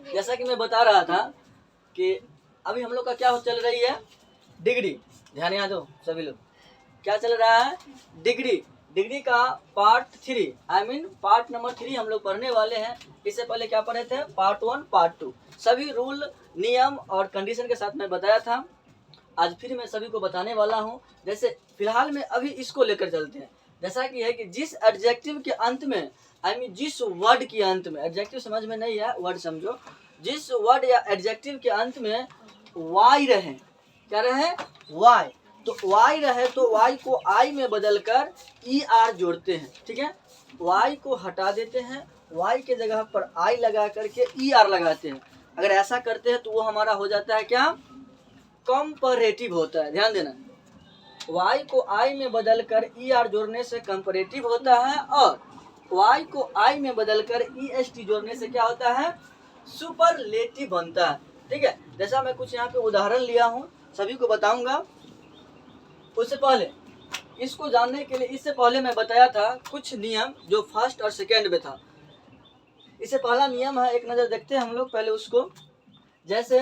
जैसा कि मैं बता रहा था कि अभी हम लोग का क्या चल रही है, डिग्री। ध्यान यहाँ दो सभी लोग, क्या चल रहा है, डिग्री। डिग्री का पार्ट 3 पार्ट नंबर 3 हम लोग पढ़ने वाले हैं। इससे पहले क्या पढ़े थे, पार्ट 1 पार्ट 2 सभी रूल नियम और कंडीशन के साथ मैं बताया था। आज फिर मैं सभी को बताने वाला हूँ। जैसे फिलहाल में अभी इसको लेकर चलते हैं। जैसा कि है कि जिस एडजेक्टिव के अंत में जिस वर्ड के अंत में, एडजेक्टिव समझ में नहीं है, वर्ड समझो, जिस वर्ड या एडजेक्टिव के अंत में वाई रहे, क्या रहे, वाई, तो वाई रहे तो वाई को आई में बदलकर ई आर जोड़ते हैं। ठीक है, वाई को हटा देते हैं, वाई के जगह पर आई लगा करके ई आर लगाते हैं। अगर ऐसा करते हैं तो वो हमारा हो जाता है क्या, कंपैरेटिव होता है। ध्यान देना, y को i में बदलकर er जोड़ने से कंपैरेटिव होता है, और y को i में बदलकर est जोड़ने से क्या होता है, सुपरलेटिव बनता है। ठीक है, जैसा मैं कुछ यहाँ पे उदाहरण लिया हूँ, सभी को बताऊंगा। उससे पहले इसको जानने के लिए, इससे पहले मैं बताया था कुछ नियम जो फर्स्ट और सेकेंड में था। इससे पहला नियम है, एक नज़र देखते हैं हम लोग पहले उसको। जैसे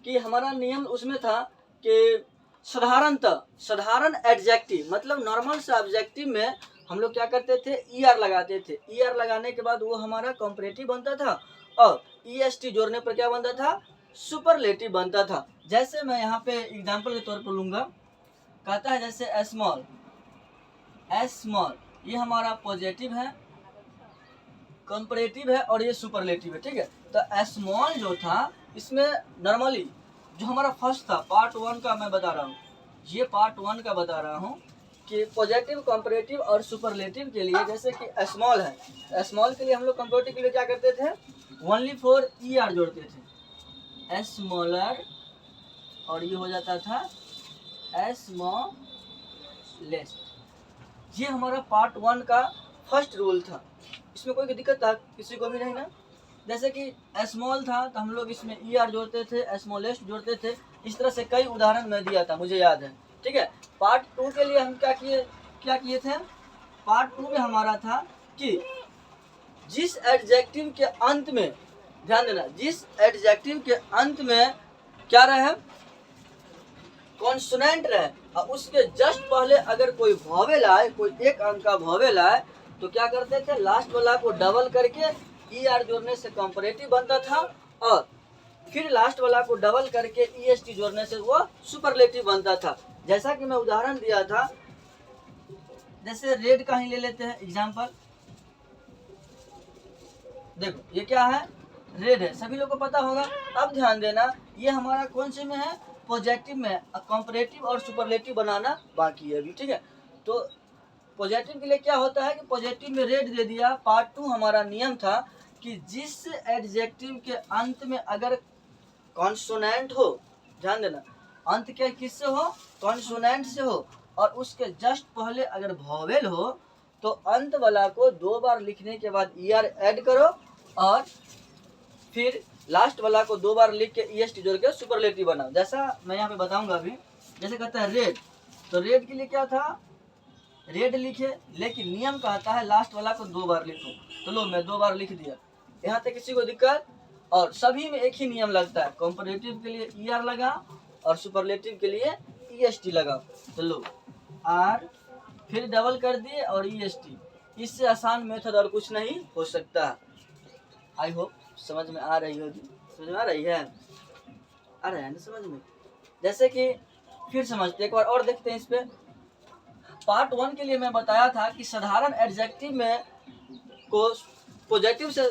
कि हमारा नियम उसमें था कि साधारण एडजेक्टिव मतलब नॉर्मल से ऑब्जेक्टिव में हम लोग क्या करते थे, ई आर लगाते थे। ई आर लगाने के बाद वो हमारा कंपैरेटिव बनता था, और ई एस टी जोड़ने पर क्या बनता था, सुपरलेटिव बनता था। जैसे मैं यहाँ पे एग्जांपल के तौर पर लूँगा, कहता है जैसे स्मॉल, ये हमारा पॉजिटिव है, कंपैरेटिव है, और ये सुपरलेटिव है। ठीक है, तो स्मॉल जो था इसमें नॉर्मली जो हमारा फर्स्ट था, पार्ट 1 का मैं बता रहा हूँ, ये पार्ट 1 का बता रहा हूँ कि पॉजिटिव, कंपैरेटिव और सुपरलेटिव के लिए, जैसे कि स्मॉल है, स्मॉल के लिए हम लोग कंपैरेटिव के लिए क्या करते थे, ओनली फॉर ई आर जोड़ते थे, स्मॉलर, और ये हो जाता था स्मॉलेस्ट। ये हमारा पार्ट 1 का फर्स्ट रूल था। इसमें कोई दिक्कत था किसी को भी नहीं ना। जैसे कि स्मॉल था तो हम लोग इसमें ई आर जोड़ते थे, स्मॉलेस्ट जोड़ते थे। इस तरह से कई उदाहरण मैं दिया था, मुझे याद है। ठीक है, पार्ट 2 के लिए हम क्या किए थे, पार्ट 2 में हमारा था कि जिस एडजेक्टिव के अंत में, ध्यान देना, जिस एडजेक्टिव के अंत में क्या रहे, कॉन्सोनेंट रहे, और उसके जस्ट पहले अगर कोई वॉवेल आए, कोई एक अंक का वॉवेल आए, तो क्या करते थे, लास्ट वाला को डबल करके ई आर जोड़ने से कंपैरेटिव बनता था, और फिर लास्ट वाला को डबल करके ई एस टी जोड़ने से वो सुपरलेटिव बनता था। जैसा कि मैं उदाहरण दिया था, जैसे रेड का ही ले लेते हैं एग्जांपल। देखो ये क्या है, रेड है, सभी लोग को पता होगा। अब ध्यान देना, ये हमारा कौन से में है, पॉजिटिव में। कंपैरेटिव और सुपरलेटिव बनाना बाकी है अभी। ठीक है, तो पॉजिटिव के लिए क्या होता है कि पॉजिटिव में रेड दे दिया। पार्ट 2 हमारा नियम था कि जिस एडजेक्टिव के अंत में अगर कॉन्सोनेंट हो, ध्यान देना, अंत क्या किससे हो, कॉन्सोनेंट से हो, और उसके जस्ट पहले अगर वॉवेल हो, तो अंत वाला को 2 बार लिखने के बाद ई आर ऐड करो, और फिर लास्ट वाला को 2 बार लिख के ई एस टी जोड़ के सुपरलेटिव बनाओ। जैसा मैं यहाँ पे बताऊंगा अभी। जैसे कहता है रेड, तो रेड के लिए क्या था, रेड लिखे, लेकिन नियम कहता है लास्ट वाला को 2 बार लिखो। तो लो मैं 2 बार लिख दिया, यहाँ तक किसी को दिक्कत। और सभी में एक ही नियम लगता है, कंपैरेटिव के लिए ई आर लगा और सुपरलेटिव के लिए ई एस टी लगा। तो लो आर, फिर डबल कर दिए और ई एस टी। इससे आसान मेथड और कुछ नहीं हो सकता। आई होप समझ में आ रही होगी, समझ में आ रही है, आ रहा है ना समझ में। जैसे कि फिर समझते एक बार और देखते हैं इस पे। पार्ट 1 के लिए मैं बताया था कि साधारण एडजेक्टिव में को पॉजिटिव से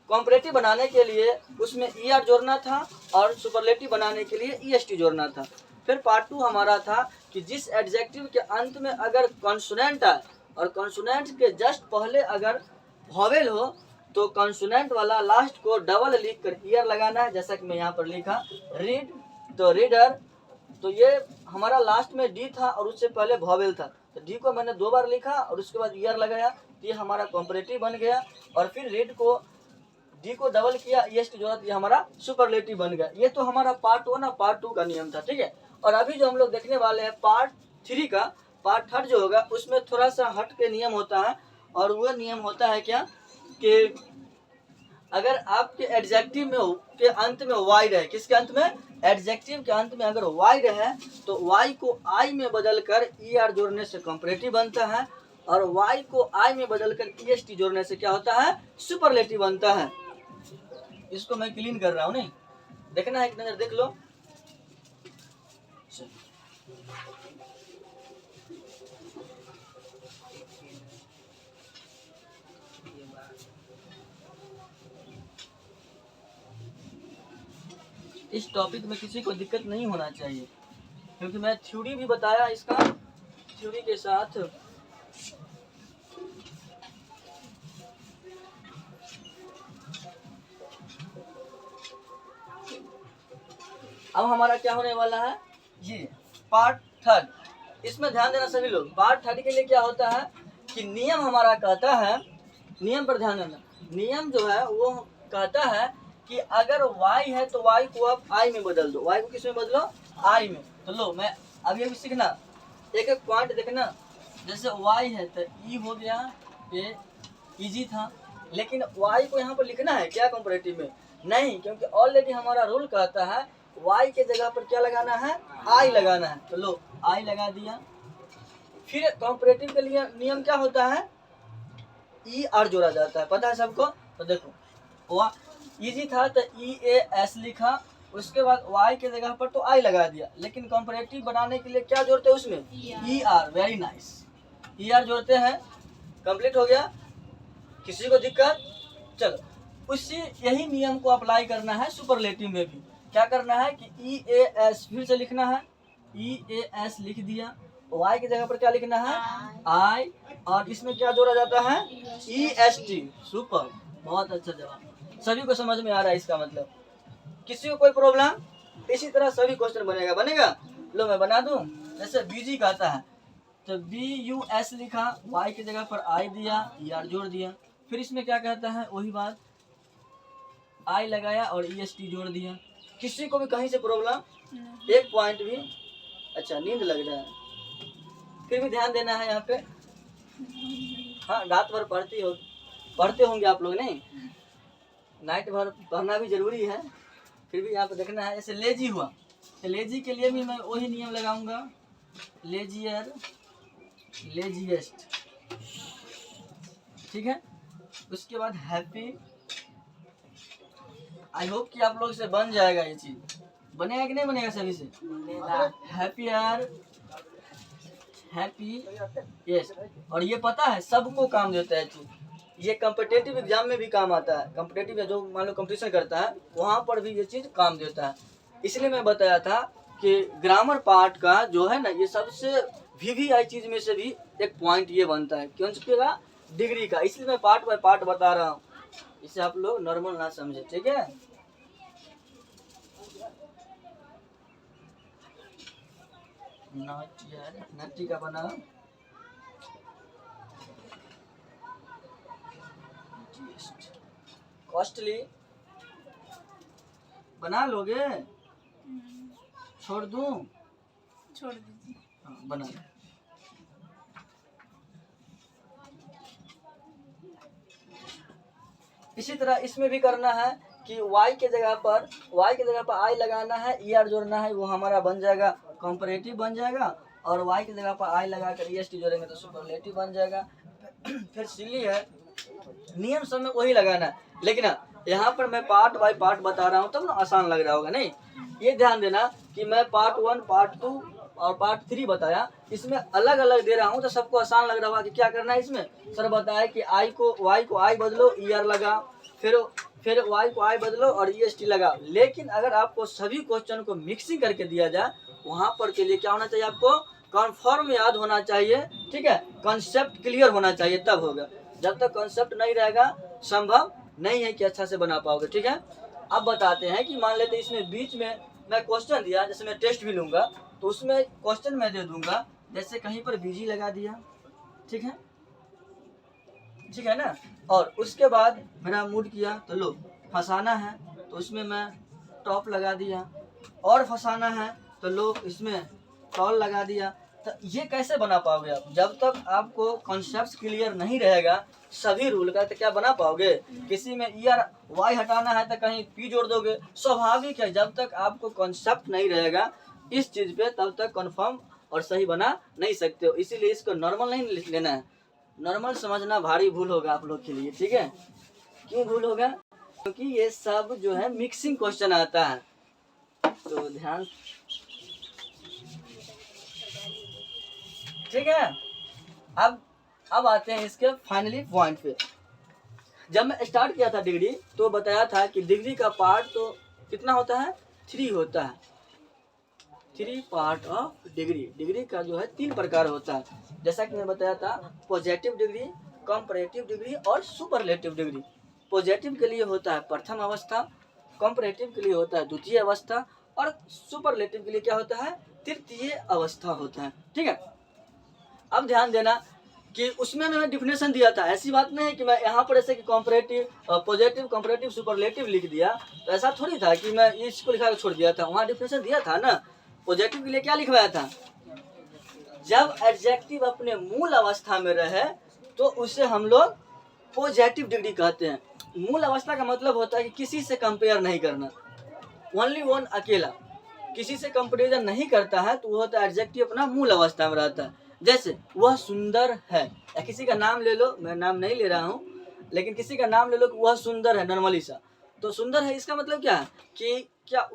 कंपैरेटिव बनाने के लिए उसमें ई आर जोड़ना था, और सुपरलेटिव बनाने के लिए ई एस टी जोड़ना था। फिर पार्ट 2 हमारा था कि जिस एडजेक्टिव के अंत में अगर कॉन्सोनेंट आए, और कॉन्सोनेंट के जस्ट पहले अगर वॉवेल हो, तो कॉन्सोनेंट वाला लास्ट को डबल लिख कर ई आर लगाना है। जैसा कि मैं यहाँ पर लिखा रीड, तो रीडर, तो ये हमारा लास्ट में डी था और उससे पहले वॉवेल था, तो डी को मैंने 2 बार लिखा और उसके बाद ई आर लगाया, तो ये हमारा कंपैरेटिव बन गया। और फिर रीड को, डी को डबल किया, ई एस टी जोड़ा, ये हमारा सुपरलेटिव बन गया। ये तो हमारा पार्ट 1 और पार्ट 2 का नियम था। ठीक है, और अभी जो हम लोग देखने वाले हैं पार्ट 3 का, पार्ट 3 जो होगा उसमें थोड़ा सा हट के नियम होता है, और वह नियम होता है क्या कि अगर आपके एडजेक्टिव में के अंत में वाई रहे, किसके अंत में, एडजेक्टिव के अंत में अगर वाई रहे तो वाई को आई में बदलकर ई आर जोड़ने से कंपैरेटिव बनता है, और वाई को आई में बदलकर ई एस टी जोड़ने से क्या होता है, सुपरलेटिव बनता है। इसको मैं क्लीन कर रहा हूँ, नहीं देखना है, एक नजर देख लो। इस टॉपिक में किसी को दिक्कत नहीं होना चाहिए, क्योंकि मैं थ्योरी भी बताया इसका, थ्योरी के साथ अब हमारा क्या होने वाला है, ये पार्ट थर्ड। इसमें ध्यान देना सभी लोग, पार्ट थर्ड के लिए क्या होता है कि नियम हमारा कहता है, नियम पर ध्यान देना, नियम जो है वो कहता है कि अगर y है तो y को आप i में बदल दो। y को किस में बदलो, i में। तो लो मैं अभी अभी सीखना, एक एक पॉइंट देखना। जैसे y है तो e हो गया, ये इजी था, लेकिन y को यहाँ पर लिखना है क्या कंपैरेटिव में, नहीं, क्योंकि ऑलरेडी हमारा रूल कहता है y के जगह पर क्या लगाना है, i लगाना है। तो लो i लगा दिया। फिर कंपैरेटिव के लिए नियम क्या होता है, ई आर जोड़ा जाता है, पता है सबको। तो देखो इजी था तो ई ए एस लिखा, उसके बाद वाई के जगह पर तो आई लगा दिया, लेकिन कंपैरेटिव बनाने के लिए क्या जोड़ते हैं उसमें, E R. Very nice, E R जोड़ते हैं, कंप्लीट हो गया, किसी को दिक्कत। चलो उसी यही नियम को अप्लाई करना है सुपरलेटिव में भी। क्या करना है कि ई ए एस फिर से लिखना है, ई ए एस लिख दिया, वाई की जगह पर क्या लिखना है, आई, और इसमें क्या जोड़ा जाता है, ई एस टी। सुपर, बहुत अच्छा जवाब, सभी को समझ में आ रहा है इसका मतलब, किसी को कोई प्रॉब्लम। इसी तरह सभी क्वेश्चन बनेगा। लो मैं बना दूं, जैसे बीजी कहता है तो बी यू एस लिखा, वाई की जगह पर आई दिया, ई आर जोड़ दिया। फिर इसमें क्या कहता है, वही बात, आई लगाया और ई एस टी जोड़ दिया। किसी को भी कहीं से प्रॉब्लम, एक पॉइंट भी। अच्छा नींद लग रहा है, फिर भी ध्यान देना है यहाँ पे। हाँ रात भर पढ़ते होंगे आप लोग, नहीं नाइट भर पढ़ना भी जरूरी है, फिर भी यहाँ पे देखना है। जैसे लेजी हुआ तो लेजी के लिए भी मैं वही नियम लगाऊंगा, लेजियर, लेजिएस्ट, ठीक है। उसके बाद हैप्पी, आई होप कि आप लोग से बन जाएगा ये चीज, बनेगा कि नहीं बनेगा सभी से, हैप्पियर, हैप्पी, यस। और ये पता है सबको काम देता है चीज, ये कॉम्पिटिटिव एग्जाम में भी काम आता है। कॉम्पिटिटिव जो मान लो कंपटीशन करता है वहाँ पर भी ये चीज़ काम देता है। इसलिए मैं बताया था कि ग्रामर पार्ट का जो है ना, ये सबसे VVI चीज़ में से भी एक पॉइंट ये बनता है, क्यों चुकेगा, डिग्री का। इसलिए मैं पार्ट बाय पार्ट बता रहा हूँ, इसे आप लोग नॉर्मल ना समझे, ठीक है। नटी का बना, कॉस्टली बना लोगे, छोड़ दूं, छोड़ दीजिए, हाँ बना। इसी तरह इसमें भी करना है कि y के जगह पर आई लगाना है, ई आर जोड़ना है, वो हमारा बन जाएगा कंपैरेटिव बन जाएगा, और y की जगह पर आई लगा कर ई एस टी जोड़ेंगे तो सुपरलेटिव बन जाएगा। फिर सिली है, नियम सब में वही लगाना है, लेकिन यहाँ पर मैं पार्ट बाय पार्ट बता रहा हूँ तब ना आसान लग रहा होगा, नहीं। ये ध्यान देना कि मैं पार्ट 1, पार्ट 2 और पार्ट 3 बताया, इसमें अलग अलग दे रहा हूँ तो सबको आसान लग रहा होगा कि क्या करना है इसमें। सर बताया कि y को आई बदलो, ई आर लगा, फिर y को आई बदलो और ई एस टी लगा। लेकिन अगर आपको सभी क्वेश्चन को मिक्सिंग करके दिया जाए, वहाँ पर के लिए क्या होना चाहिए, आपको कन्फर्म याद होना चाहिए, ठीक है, कंसेप्ट क्लियर होना चाहिए, तब होगा। जब तक कंसेप्ट नहीं रहेगा संभव नहीं है कि अच्छा से बना पाओगे, ठीक है। अब बताते हैं कि मान लेते इसमें बीच में मैं क्वेश्चन दिया, जैसे मैं टेस्ट भी लूंगा तो उसमें क्वेश्चन मैं दे दूंगा, जैसे कहीं पर बीजी लगा दिया, ठीक है ना। और उसके बाद मेरा मूड किया तो लो फंसाना है तो उसमें मैं टॉप लगा दिया, और फंसाना है तो लो इसमें टॉल लगा दिया। तो ये कैसे बना पाओगे आप? जब तक आपको कॉन्सेप्ट क्लियर नहीं रहेगा सभी रूल का, तो क्या बना पाओगे? किसी में ई और वाई हटाना है तो कहीं पी जोड़ दोगे, स्वाभाविक है। जब तक आपको कॉन्सेप्ट नहीं रहेगा इस चीज़ पे तब तक कन्फर्म और सही बना नहीं सकते हो। इसीलिए इसको नॉर्मल नहीं लेना है, नॉर्मल समझना भारी भूल होगा आप लोग के लिए, ठीक है? क्यों भूल होगा? क्योंकि ये सब जो है मिक्सिंग क्वेश्चन आता है, तो ध्यान, ठीक है? अब आते हैं इसके फाइनली पॉइंट पे। जब मैं स्टार्ट किया था डिग्री तो बताया था कि डिग्री का पार्ट तो कितना होता है? 3 होता है। 3 पार्ट ऑफ डिग्री। डिग्री का जो है 3 प्रकार होता है, जैसा कि मैं बताया था, पॉजिटिव डिग्री, कंपैरेटिव डिग्री और सुपरलेटिव डिग्री। पॉजिटिव के लिए होता है प्रथम अवस्था, कंपैरेटिव के लिए होता है द्वितीय अवस्था और सुपरलेटिव के लिए क्या होता है? तृतीय अवस्था होता है, ठीक है? अब ध्यान देना कि उसमें मैंने डिफिनेशन दिया था, ऐसी बात नहीं है कि मैं यहाँ पर ऐसे कि कंपैरेटिव, पॉजिटिव, कंपैरेटिव, सुपरलेटिव लिख दिया, तो ऐसा थोड़ी था कि मैं इसको लिखा के छोड़ दिया था। वहाँ डिफिनेशन दिया था ना। पॉजिटिव के लिए क्या लिखवाया था? जब एडजेक्टिव अपने मूल अवस्था में रहे तो उसे हम लोग पॉजिटिव डिग्री कहते हैं। मूल अवस्था का मतलब होता है कि किसी से कंपेयर नहीं करना, ओनली वन, अकेला, किसी से कंपेरिजन नहीं करता है तो वो होता है एडजेक्टिव अपना मूल अवस्था में रहता है। जैसे वह सुंदर है, या किसी का नाम ले लो, मैं नाम नहीं ले रहा हूँ, लेकिन किसी का नाम ले लो कि वह सुंदर है, नॉर्मली सा, तो सुंदर है इसका मतलब क्या है कि क्या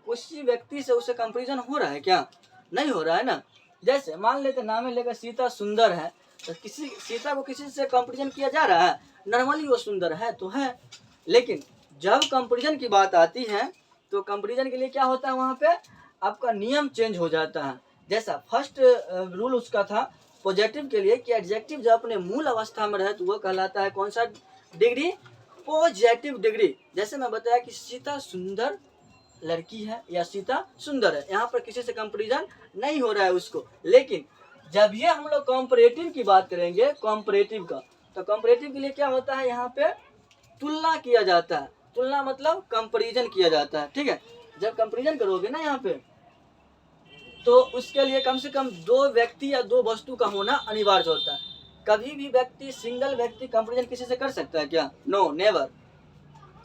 उसी व्यक्ति से उसे कंपेरिजन हो रहा है? क्या नहीं हो रहा है ना। जैसे मान लेते नाम लेकर सीता सुंदर है, तो किसी सीता को किसी से कंपेरिजन किया जा रहा है? नॉर्मली वो सुंदर है तो है, लेकिन जब कंपेरिजन की बात आती है तो कंपेरिजन के लिए क्या होता है? वहाँ पे आपका नियम चेंज हो जाता है। जैसा फर्स्ट रूल उसका था पॉजिटिव के लिए कि एडजेक्टिव जब अपने मूल अवस्था में रहे तो वो कहलाता है कौन सा डिग्री? Positive degree. जैसे मैं बताया कि सीता सुंदर लड़की है या सीता सुंदर है, यहाँ पर किसी से कंपेरिजन नहीं हो रहा है उसको। लेकिन जब ये हम लोग कंपैरेटिव की बात करेंगे, कंपैरेटिव का, तो कंपैरेटिव के लिए क्या होता है? यहाँ पे तुलना किया जाता है। तुलना मतलब कंपैरिजन किया जाता है, ठीक है? जब कंपैरिजन करोगे ना यहाँ पे, तो उसके लिए कम से कम 2 व्यक्ति या 2 वस्तु का होना अनिवार्य होता है। कभी भी व्यक्ति, सिंगल व्यक्ति कंपैरिजन किसी से कर सकता है क्या? No, never.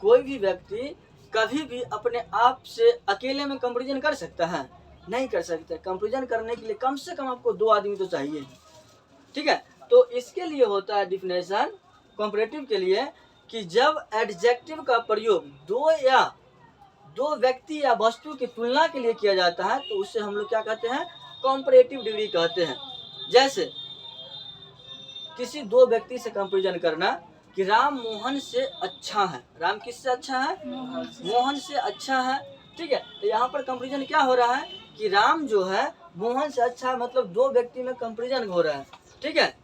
कोई भी व्यक्ति कभी भी अपने आप से अकेले में कंपैरिजन कर सकता है? नहीं कर सकता। कंपैरिजन करने के लिए कम से कम आपको 2 आदमी तो चाहिए, ठीक है? तो इसके लिए होता है डिफिनेशन कंपैरेटिव के लिए कि जब एडजेक्टिव का प्रयोग 2 व्यक्ति या वस्तु की तुलना के लिए किया जाता है तो उससे हम लोग क्या कहते हैं? कंपैरेटिव डिग्री कहते हैं। जैसे किसी 2 व्यक्ति से कंपैरिजन करना कि राम मोहन से अच्छा है। राम किससे अच्छा है? मोहन से अच्छा है, ठीक है? तो यहाँ पर कंपैरिजन क्या हो रहा है कि राम जो है मोहन से अच्छा है, मतलब 2 व्यक्ति में कंपैरिजन हो रहा है, ठीक है?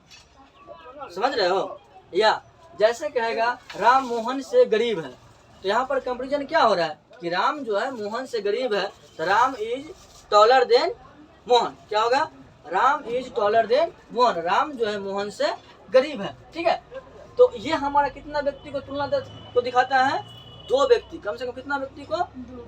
समझ रहे हो? या जैसे कहेगा राम मोहन से गरीब है, तो यहाँ पर कंपैरिजन क्या हो रहा है कि राम जो है मोहन से गरीब है, तो Ram is taller than Mohan. क्या होगा? Ram is taller than Mohan. Ram जो है मोहन से गरीब है, ठीक है? तो ये हमारा कितना व्यक्ति को तुलना को दिखाता है? 2 व्यक्ति, कम से कम कितना व्यक्ति को?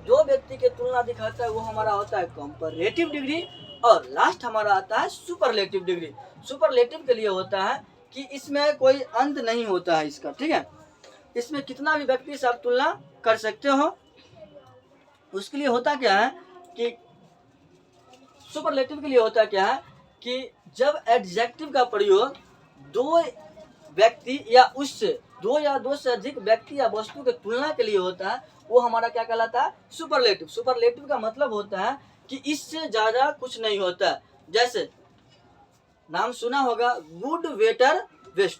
2 व्यक्ति के तुलना दिखाता है, वो हमारा होता है कंपैरेटिव डिग्री। और लास्ट हमारा आता है सुपरलेटिव डिग्री। सुपरलेटिव के लिए होता है कि इसमें कोई अंत नहीं होता है इसका, ठीक है? इसमें कितना भी व्यक्ति से आप तुलना कर सकते हो। उसके लिए होता क्या है कि सुपरलेटिव के लिए होता क्या है कि जब एडजेक्टिव का प्रयोग 2 व्यक्ति या उससे 2 या 2 से अधिक व्यक्ति या वस्तु के तुलना के लिए होता है, वो हमारा क्या कहलाता है? सुपरलेटिव। सुपरलेटिव का मतलब होता है कि इससे ज्यादा कुछ नहीं होता है। जैसे नाम सुना होगा गुड, बेटर, बेस्ट।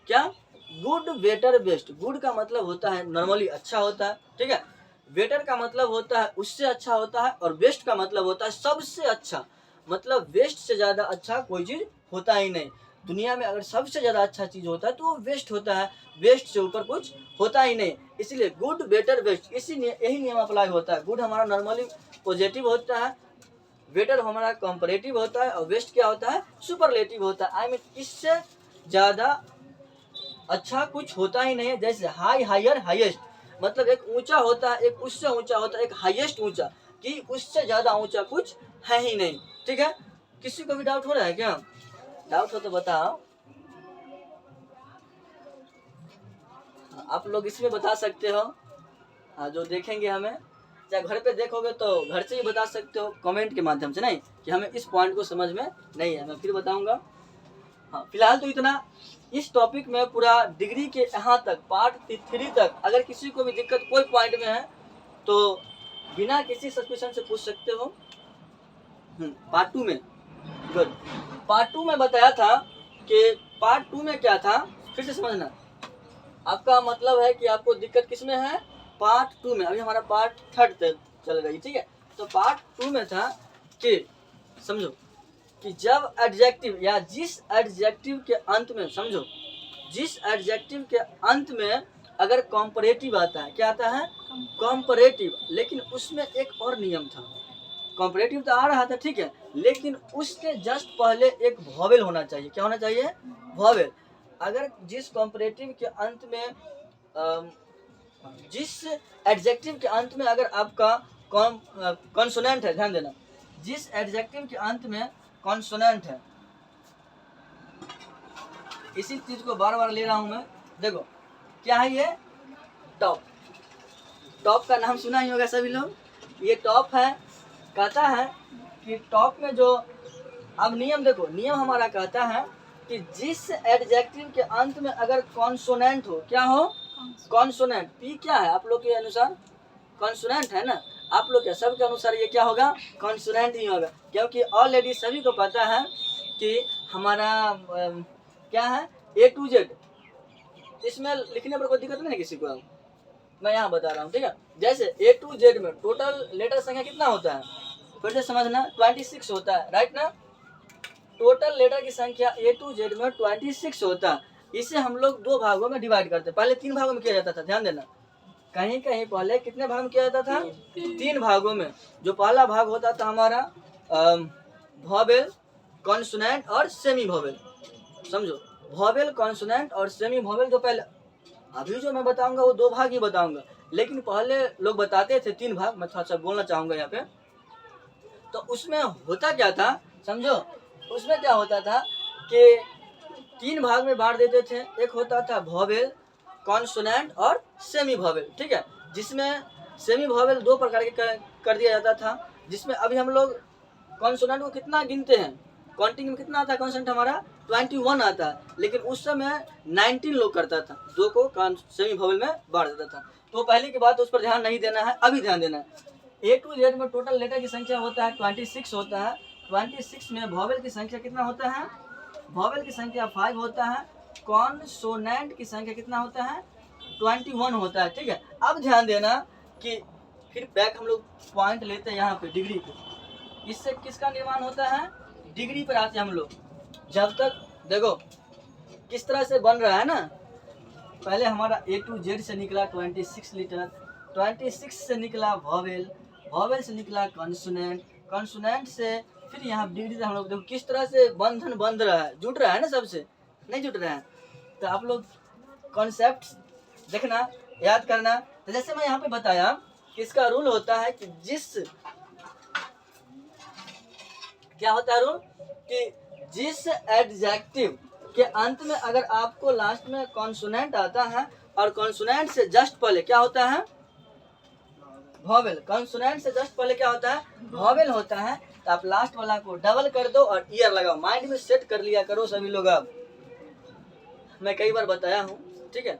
क्या? Good, better, best. गुड का मतलब होता है नॉर्मली अच्छा होता है, ठीक है? बेटर का मतलब होता है उससे अच्छा होता है, और बेस्ट का मतलब होता है सबसे अच्छा। मतलब बेस्ट से ज्यादा अच्छा कोई चीज होता ही नहीं दुनिया में। अगर सबसे ज्यादा अच्छा चीज होता है तो वो बेस्ट होता है, बेस्ट से ऊपर कुछ होता ही नहीं। इसलिए गुड, बेटर, बेस्ट, यही नियम अप्लाई होता है। गुड हमारा नॉर्मली पॉजिटिव होता है, बेटर हमारा कंपैरेटिव होता है, और बेस्ट क्या होता है? सुपरलेटिव होता है। आई मीन इससे ज्यादा अच्छा कुछ होता ही नहीं है। जैसे हाई, हायर, हाईएस्ट, मतलब एक ऊंचा होता है, एक उससे ऊंचा होता है, एक हाईएस्ट ऊंचा, कि उससे ज्यादा ऊंचा कुछ है ही नहीं, ठीक है? किसी को भी डाउट हो रहा है क्या? डाउट हो तो बताओ। आप लोग इसमें बता सकते हो, जो देखेंगे हमें, चाहे घर पे देखोगे तो घर से ही बता सकते हो कमेंट के माध्यम से, नहीं कि हमें इस पॉइंट को समझ में नहीं है। मैं फिर बताऊंगा। हाँ, फिलहाल तो इतना। इस टॉपिक में पूरा डिग्री के यहाँ तक पार्ट 3 तक अगर किसी को भी दिक्कत कोई पॉइंट में है तो बिना किसी सस्पेंशन से पूछ सकते हो। पार्ट 2 में गुड। पार्ट 2 में बताया था कि पार्ट 2 में क्या था, फिर से समझना। आपका मतलब है कि आपको दिक्कत किस में है? पार्ट 2 में। अभी हमारा पार्ट 3 तक चल रही, ठीक है। तो पार्ट 2 में था कि समझो कि जब एडजेक्टिव या जिस एडजेक्टिव के अंत में, समझो जिस एडजेक्टिव के अंत में अगर कॉम्परेटिव आता है, क्या आता है? कॉम्परेटिव। लेकिन उसमें एक और नियम था। कॉम्परेटिव तो आ रहा था, ठीक है, लेकिन उसके जस्ट पहले एक वॉवेल होना चाहिए। क्या होना चाहिए? वॉवेल। अगर जिस कॉम्परेटिव के अंत में जिस एडजेक्टिव के अंत में अगर आपका कॉन्सोनेंट है, ध्यान देना, जिस एडजेक्टिव के अंत में कॉन्सोनेंट है, इसी चीज को बार बार ले रहा हूं मैं। देखो क्या है ये? टॉप। टॉप का नाम सुना ही होगा सभी लोग। ये टॉप है। कहता है कि टॉप में जो, अब नियम देखो, नियम हमारा कहता है कि जिस एडजेक्टिव के अंत में अगर कॉन्सोनेंट हो, क्या हो? कॉन्सोनेंट। पी क्या है आप लोग के अनुसार? कॉन्सोनेंट है ना। आप लोग के सबके अनुसार ये क्या होगा? कॉन्सोनेंट ही होगा, क्योंकि ऑलरेडी सभी को पता है कि हमारा क्या है? A to Z। इसमें लिखने पर कोई दिक्कत नहीं है किसी को। मैं यहाँ बता रहा हूँ, ठीक है। जैसे A to Z में टोटल लेटर संख्या कितना होता है? फिर से समझना, 26 होता है, राइट ना। टोटल लेटर की संख्या A to Z में 26 होता है। इसे हम लोग 2 भागों में डिवाइड करते हैं। पहले 3 भागों में किया जाता था, ध्यान देना। कहीं कहीं पहले कितने भाग में किया जाता था? 3 भागों में। जो पहला भाग होता था हमारा वॉवेल, कॉन्सोनेंट और सेमी वॉवेल। समझो, वॉवेल, कॉन्सोनेंट और सेमी वॉवेल। जो पहले, अभी जो मैं बताऊंगा वो 2 भाग ही बताऊंगा, लेकिन पहले लोग बताते थे 3 भाग। मैं थोड़ा सा बोलना चाहूंगा यहाँ पे। तो उसमें होता क्या था, समझो, उसमें क्या होता था कि 3 भाग में बांट देते थे। एक होता था वॉवेल, कॉन्सोनेंट और सेमी वॉवेल, ठीक है। जिसमें सेमी वॉवेल 2 प्रकार के कर दिया जाता था। जिसमें अभी हम लोग कॉन्सोनेंट को कितना गिनते हैं? काउंटिंग में कितना आता है कॉन्सोनेंट हमारा? 21 आता है। लेकिन उस समय 19 लोग करता था, 2 को सेमी वॉवेल में बांट देता था। तो पहले की बात, उस पर ध्यान नहीं देना है, अभी ध्यान देना है। A to Z में टोटल लेटर की संख्या होता है 26 होता है। 26 में वॉवेल की संख्या कितना होता है? वॉवेल की संख्या 5 होता है। कॉन्सोनेंट की संख्या कितना होता है? 21 होता है, ठीक है। अब ध्यान देना कि फिर बैक हम लोग पॉइंट लेते हैं यहाँ पे डिग्री पे। इससे किसका निर्माण होता है? डिग्री पर आते हैं हम लोग। जब तक देखो किस तरह से बन रहा है ना। पहले हमारा A to Z से निकला 26 लीटर, 26 से निकला वॉवेल, वॉवेल से निकला कॉन्सोनेंट, कॉन्सोनेंट से फिर यहाँ डिग्री से हम लोग देखो किस तरह से बंधन बंध रहा है, जुट रहा है ना सबसे, नहीं जुट रहा है। तो आप लोग कॉन्सेप्ट देखना, याद करना। तो जैसे मैं यहाँ पे बताया कि इसका रूल होता है कि क्या होता है रूल? कि जिस एडजेक्टिव के अंत में अगर आपको लास्ट में कॉन्सोनेंट आता है और कॉन्सोनेंट से जस्ट पहले क्या होता है? वॉवेल। कॉन्सोनेंट से जस्ट पहले क्या होता है? वॉवेल होता है। तो आप लास्ट वाला को डबल कर दो और ईयर लगाओ। माइंड में सेट कर लिया करो सभी लोग। अब मैं कई बार बताया हूँ, ठीक है।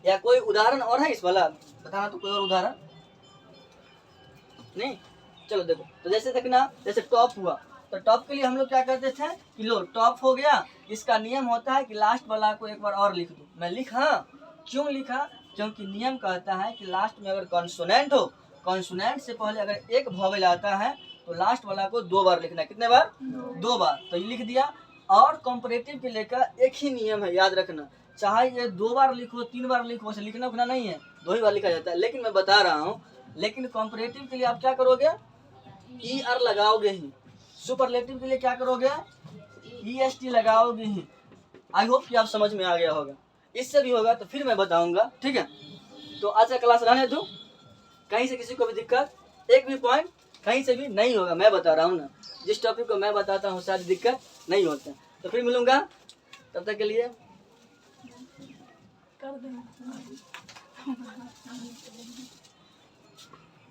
या कोई उदाहरण और है इस वाला? बताना तो कोई और उदाहरण नहीं। चलो देखो, तो जैसे देखना, जैसे टॉप हुआ, तो टॉप के लिए हम लोग क्या करते थे कि लो टॉप हो गया। इसका नियम होता है कि लास्ट वाला को एक बार और लिख दो। मैं लिखा, क्यों लिखा? क्योंकि नियम कहता है कि लास्ट में अगर कॉन्सोनेंट हो, कॉन्सोनेंट से पहले अगर एक वॉवेल आता है तो लास्ट वाला को 2 बार लिखना है। कितने बार? 2 बार। तो ये लिख दिया। और कॉम्परेटिव के लेकर एक ही नियम है, याद रखना। चाहे ये 2 बार लिखो, 3 बार लिखो, उसे लिखना उखना नहीं है, 2 ही बार लिखा जाता है। लेकिन मैं बता रहा हूँ, लेकिन कॉम्परेटिव के लिए आप क्या करोगे? ER लगाओगे ही। सुपरलेटिव के लिए क्या करोगे? EST लगाओगे ही। आई होप कि आप समझ में आ गया होगा। इससे भी होगा तो फिर मैं बताऊंगा, ठीक है। तो आज का क्लास रहने दो। कहीं से किसी को भी दिक्कत, एक भी पॉइंट कहीं से भी नहीं होगा, मैं बता रहा हूँ ना, जिस टॉपिक को मैं बताता हूँ सारी दिक्कत नहीं होते। तो फिर मिलूंगा, तब तक के लिए कर देना।